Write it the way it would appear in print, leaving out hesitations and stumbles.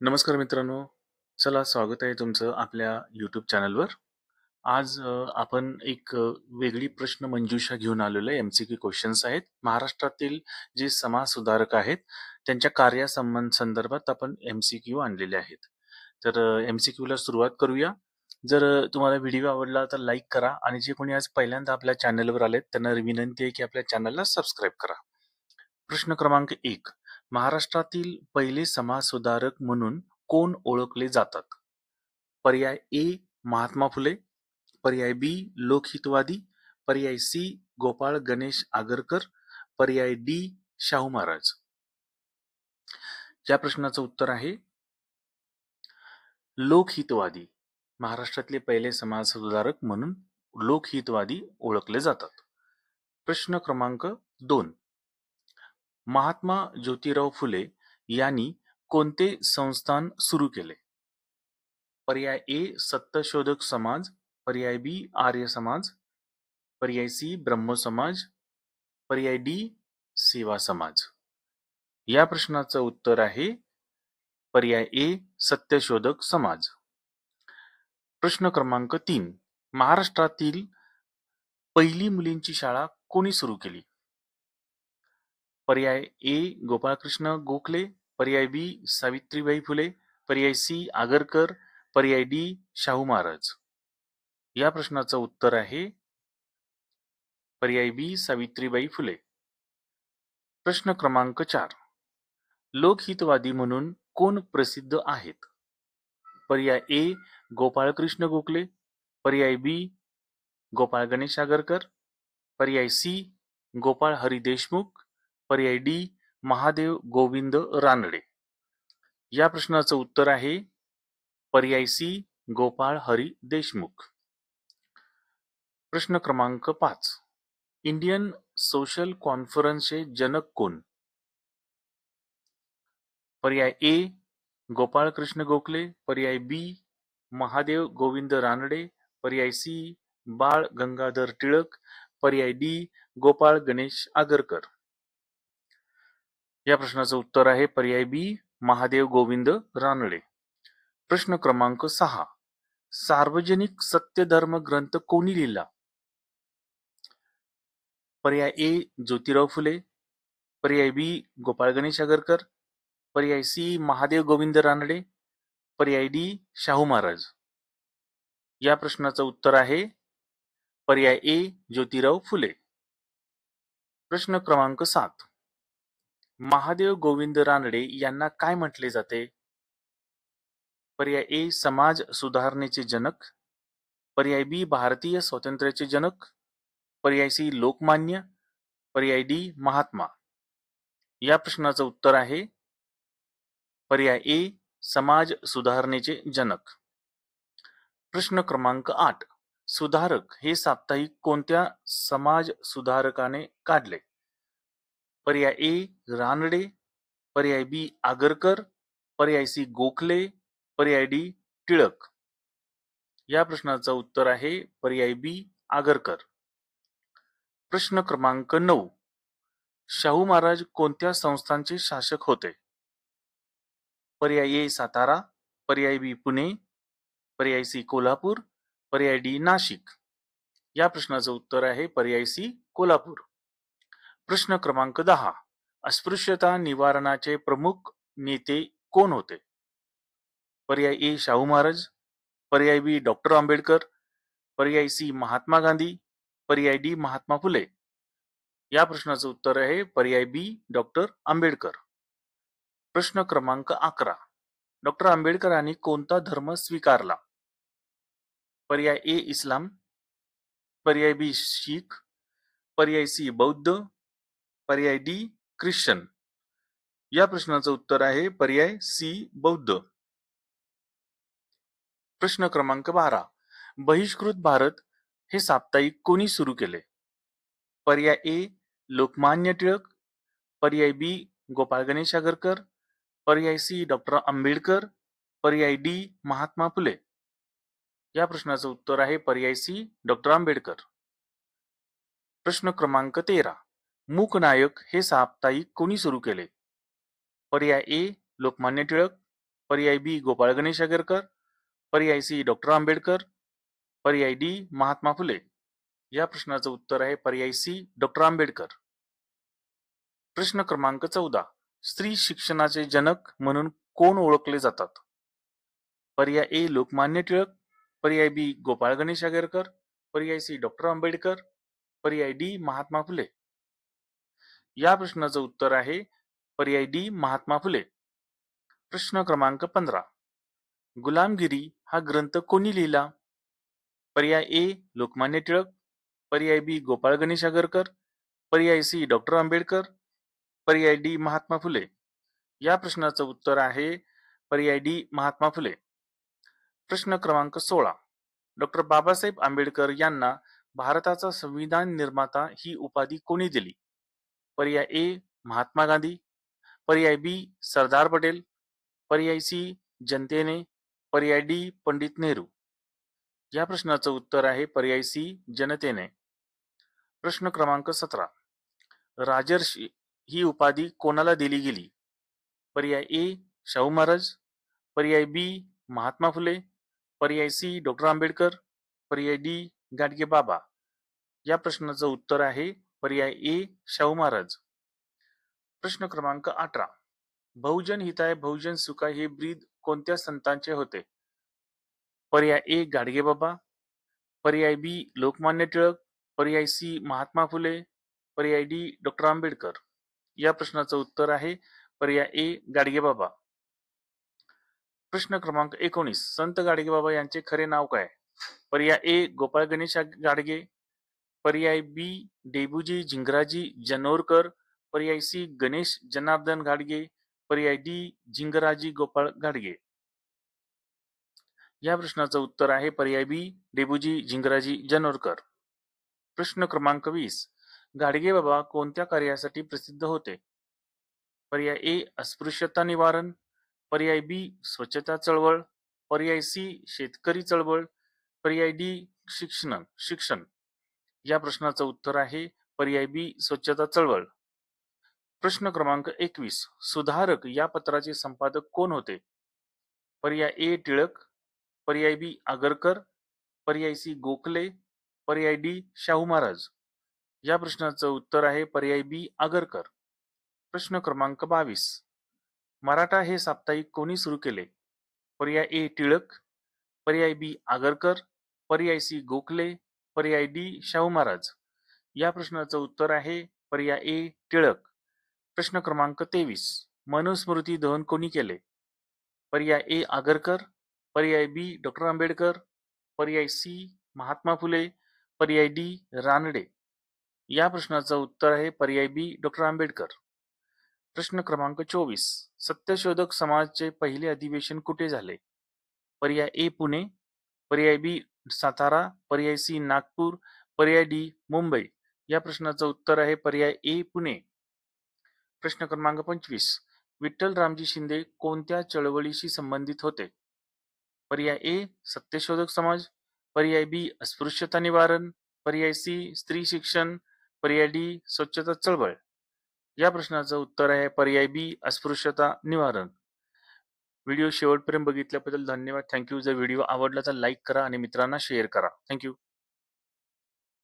नमस्कार मित्रांनो. चला स्वागत आहे तुमचं आपल्या YouTube चॅनलवर. आज आपण एक वेगळी प्रश्न मंजुषा घेऊन आलेलो आहे. MCQ क्वेश्चन्स आहेत. महाराष्ट्रातील जे समाज सुधारक आहेत त्यांच्या संदर्भात आपण MCQ आणलेले आहेत. तर MCQ ला सुरुवात करूया. जर तुम्हाला व्हिडिओ आवडला तर लाईक करा आणि जे कोणी आज पहिल्यांदा आपल्या चॅनलवर आलेत त्यांना विनंती आहे की आपल्या चॅनलला सबस्क्राईब करा. प्रश्न क्रमांक 1. महाराष्ट्रातील पहिले समाजसुधारक म्हणून कोण ओळखले जातात? पर्याय ए महात्मा फुले, पर्याय बी लोकहितवादी, पर्याय सी गोपाळ गणेश आगरकर, पर्याय डी शाहू महाराज. या प्रश्नाचं उत्तर आहे लोकहितवादी. महाराष्ट्रातले पहिले समाजसुधारक म्हणून लोकहितवादी ओळखले जातात. प्रश्न क्रमांक 2. महात्मा ज्योतिराव फुले यांनी कोणते संस्थान सुरू केले? पर्याय ए सत्यशोधक समाज, पर्याय बी आर्य समाज, पर्याय सी ब्रह्म समाज, पर्याय डी सेवा समाज. या प्रश्नाचं उत्तर आहे पर्याय ए सत्यशोधक समाज. प्रश्न क्रमांक 3. महाराष्ट्रातील पहिली मुलींची शाळा कोणी सुरू केली? पर्याय ए गोपाळकृष्ण गोखले, पर्याय बी सावित्रीबाई फुले, पर्याय सी आगरकर, पर्याय डी शाहू महाराज. या प्रश्नाचं उत्तर आहे पर्याय बी सावित्रीबाई फुले. प्रश्न क्रमांक 4. लोकहितवादी म्हणून कोण प्रसिद्ध आहेत? पर्याय ए गोपाळकृष्ण गोखले, पर्याय बी गोपाळ गणेश आगरकर, पर्याय सी गोपाळ हरी देशमुख, पर्याय डी महादेव गोविंद रानडे. या प्रश्नाचं उत्तर आहे पर्याय सी गोपाळ हरी देशमुख. प्रश्न क्रमांक 5. इंडियन सोशल कॉन्फरन्सचे जनक कोण? पर्याय ए गोपाळकृष्ण गोखले, पर्याय बी महादेव गोविंद रानडे, पर्याय सी बाळ गंगाधर टिळक, पर्याय डी गोपाळ गणेश आगरकर. या प्रश्नाचं उत्तर आहे पर्याय बी महादेव गोविंद रानडे. प्रश्न क्रमांक 6. सार्वजनिक सत्यधर्म ग्रंथ कोणी लिहिला? पर्याय ए ज्योतिराव फुले, पर्याय बी गोपाळ गणेश आगरकर, पर्याय सी महादेव गोविंद रानडे, पर्याय डी शाहू महाराज. या प्रश्नाचं उत्तर आहे पर्याय ए ज्योतिराव फुले. प्रश्न क्रमांक 7. महादेव गोविंद रानडे यांना काय म्हटले जाते? पर्याय ए समाज सुधारणेचे जनक, पर्याय बी भारतीय स्वातंत्र्याचे जनक, पर्याय सी लोकमान्य, पर्याय डी महात्मा. या प्रश्नाचं उत्तर आहे पर्याय ए समाज सुधारणेचे जनक. प्रश्न क्रमांक 8. सुधारक हे साप्ताहिक कोणत्या समाज सुधारकाने काढले? पर्याय ए रानडे, पर्याय बी आगरकर, पर्याय सी गोखले, पर्याय डी टिळक. या प्रश्नाचं उत्तर आहे पर्याय बी आगरकर. प्रश्न क्रमांक 9. शाहू महाराज कोणत्या संस्थांचे शासक होते? पर्याय ए सातारा, पर्याय बी पुणे, पर्याय सी कोल्हापूर, पर्याय डी नाशिक. या प्रश्नाचं उत्तर आहे पर्याय सी कोल्हापूर. प्रश्न क्रमांक 10. अस्पृश्यता निवारणाचे प्रमुख नेते कोण होते? पर्याय ए शाहू महाराज, पर्याय बी डॉक्टर आंबेडकर, पर्याय सी महात्मा गांधी, पर्याय डी महात्मा फुले. या प्रश्नाचं उत्तर आहे पर्याय बी डॉक्टर आंबेडकर. प्रश्न क्रमांक 11. डॉक्टर आंबेडकरांनी कोणता धर्म स्वीकारला? पर्याय ए इस्लाम, पर्याय बी शीख, पर्याय सी बौद्ध, पर्याय डी ख्रिश्चन. या प्रश्नाचं उत्तर आहे पर्याय सी बौद्ध. प्रश्न क्रमांक 12. बहिष्कृत भारत हे साप्ताहिक कोणी सुरू केले? पर्याय ए लोकमान्य टिळक, पर्याय बी गोपाळ गणेश आगरकर, पर्याय सी डॉक्टर आंबेडकर, पर्याय डी महात्मा फुले. या प्रश्नाचं उत्तर आहे पर्याय सी डॉक्टर आंबेडकर. प्रश्न क्रमांक 13. मूकनायक हे साप्ताहिक कोणी सुरू केले? पर्याय ए लोकमान्य टिळक, पर्याय बी गोपाळ गणेश आगरकर, पर्याय सी डॉक्टर आंबेडकर, पर्याय डी महात्मा फुले. या प्रश्नाचं उत्तर आहे पर्याय सी डॉक्टर आंबेडकर. प्रश्न क्रमांक 14. स्त्री शिक्षणाचे जनक म्हणून कोण ओळखले जातात? पर्याय ए लोकमान्य टिळक, पर्याय बी गोपाळ गणेश आगरकर, पर्याय सी डॉक्टर आंबेडकर, पर्याय डी महात्मा फुले. या प्रश्नाचं उत्तर आहे पर्याय डी महात्मा फुले. प्रश्न क्रमांक 15. गुलामगिरी हा ग्रंथ कोणी लिहिला? पर्याय ए लोकमान्य टिळक, पर्याय बी गोपाळ गणेश आगरकर, पर्याय सी डॉक्टर आंबेडकर, पर्याय डी महात्मा फुले. या प्रश्नाचं उत्तर आहे पर्याय डी महात्मा फुले. प्रश्न क्रमांक 16. डॉक्टर बाबासाहेब आंबेडकर यांना भारताचा संविधान निर्माता ही उपाधी कोणी दिली? पर्याय ए महात्मा गांधी, पर्याय बी सरदार पटेल, पर्याय सी जनतेने, पर्याय डी पंडित नेहरू. या प्रश्नाचं उत्तर आहे पर्याय सी जनतेने. प्रश्न क्रमांक 17. राजर्षी ही उपाधी कोणाला दिली गेली? पर्याय ए शाहू महाराज, पर्याय बी महात्मा फुले, पर्याय सी डॉक्टर आंबेडकर, पर्याय डी गाडगे बाबा. या प्रश्नाचं उत्तर आहे पर्याय ए शाहू महाराज. प्रश्न क्रमांक 18. बहुजन हिताय बहुजन सुखाय हे ब्रीद कोणत्या संतांचे होते? पर्याय ए गाडगे बाबा, पर्याय बी लोकमान्य टिळक, पर्याय सी महात्मा फुले, पर्याय डी डॉक्टर आंबेडकर. या प्रश्नाचं उत्तर आहे पर्याय ए गाडगे बाबा. प्रश्न क्रमांक 19. संत गाडगे बाबा यांचे खरे नाव काय? पर्याय ए गोपाळ गणेश गाडगे, पर्याय बी डेबूजी झिंगराजी जनोरकर, पर्याय सी गणेश जनार्दन गाडगे, पर्याय डी झिंगराजी गोपाळ गाडगे. या प्रश्नाचं उत्तर आहे पर्याय बी डेबूजी झिंगराजी जनोरकर. प्रश्न क्रमांक 20. गाडगे बाबा कोणत्या कार्यासाठी प्रसिद्ध होते? पर्याय ए अस्पृश्यता निवारण, पर्याय बी स्वच्छता चळवळ, पर्याय सी शेतकरी चळवळ, पर्याय डी शिक्षण. या प्रश्नाचं उत्तर आहे पर्याय बी स्वच्छता चळवळ. प्रश्न क्रमांक 21. सुधारक या पत्राचे संपादक कोण होते? पर्याय ए टिळक, पर्याय बी आगरकर, पर्याय सी गोखले, पर्याय डी शाहू महाराज. या प्रश्नाचं उत्तर आहे पर्याय बी आगरकर. प्रश्न क्रमांक 22. मराठा हे साप्ताहिक कोणी सुरू केले? पर्याय ए टिळक, पर्याय बी आगरकर, पर्याय सी गोखले, पर्याय डी शाहू महाराज. या प्रश्नाचं उत्तर आहे पर्याय ए टिळक. प्रश्न क्रमांक 23. मनुस्मृती दहन कोणी केले? पर्याय ए आगरकर, पर्याय बी डॉक्टर आंबेडकर, पर्याय सी महात्मा फुले, पर्याय डी रानडे. या प्रश्नाचं उत्तर आहे पर्याय बी डॉक्टर आंबेडकर. प्रश्न क्रमांक 24. सत्यशोधक समाजचे पहिले अधिवेशन कुठे झाले? पर्याय ए पुणे, पर्याय बी सातारा, पर्याय सी नागपूर, पर्याय डी मुंबई. या प्रश्नाचं उत्तर आहे पर्याय ए पुणे. प्रश्न क्रमांक 25. विठ्ठल रामजी शिंदे कोणत्या चळवळीशी संबंधित होते? पर्याय ए सत्यशोधक समाज, पर्याय बी अस्पृश्यता निवारण, पर्याय सी स्त्री शिक्षण, पर्याय डी स्वच्छता चळवळ. या प्रश्नाचं उत्तर आहे पर्याय बी अस्पृश्यता निवारण. व्हिडिओ शेवटपर्यंत बघितल्याबद्दल धन्यवाद. थँक्यू. जर व्हिडिओ आवडला तर लाईक करा आणि मित्रांना शेअर करा. थँक्यू.